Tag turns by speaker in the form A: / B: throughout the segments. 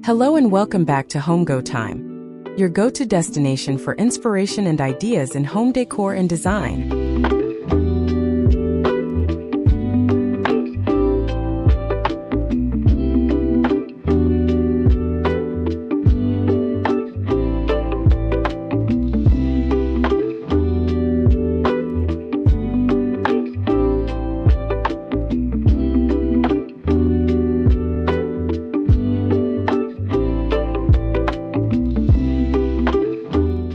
A: Hello and welcome back to Home Go Time, your go-to destination for inspiration and ideas in home decor and design.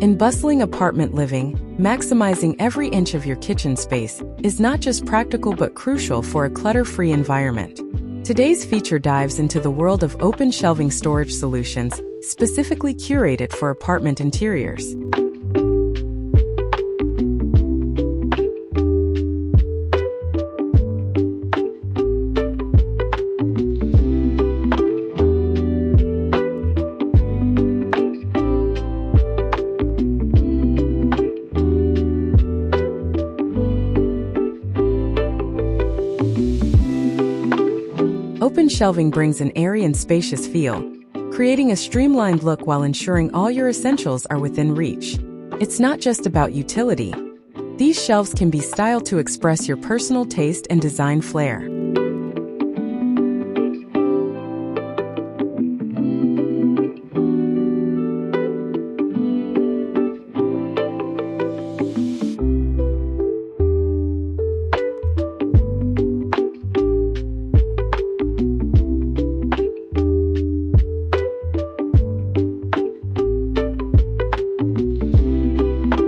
A: In bustling apartment living, maximizing every inch of your kitchen space is not just practical but crucial for a clutter-free environment. Today's feature dives into the world of open shelving storage solutions, specifically curated for apartment interiors. Open shelving brings an airy and spacious feel, creating a streamlined look while ensuring all your essentials are within reach. It's not just about utility. These shelves can be styled to express your personal taste and design flair.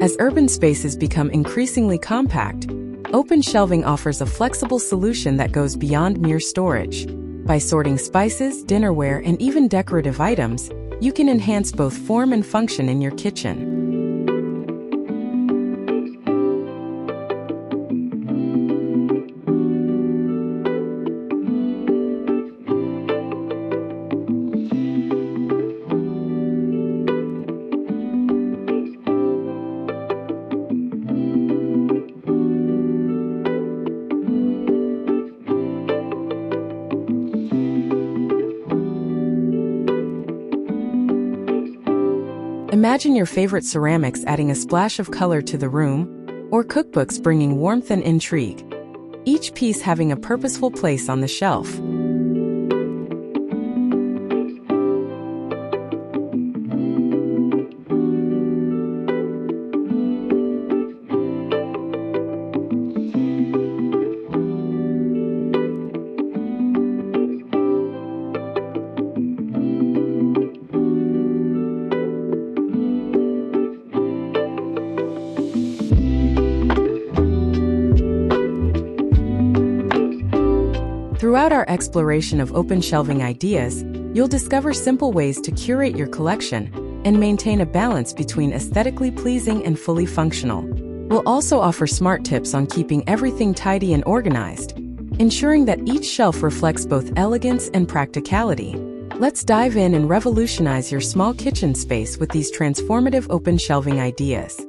A: As urban spaces become increasingly compact, open shelving offers a flexible solution that goes beyond mere storage. By sorting spices, dinnerware, and even decorative items, you can enhance both form and function in your kitchen. Imagine your favorite ceramics adding a splash of color to the room, or cookbooks bringing warmth and intrigue, each piece having a purposeful place on the shelf. Throughout our exploration of open shelving ideas, you'll discover simple ways to curate your collection and maintain a balance between aesthetically pleasing and fully functional. We'll also offer smart tips on keeping everything tidy and organized, ensuring that each shelf reflects both elegance and practicality. Let's dive in and revolutionize your small kitchen space with these transformative open shelving ideas.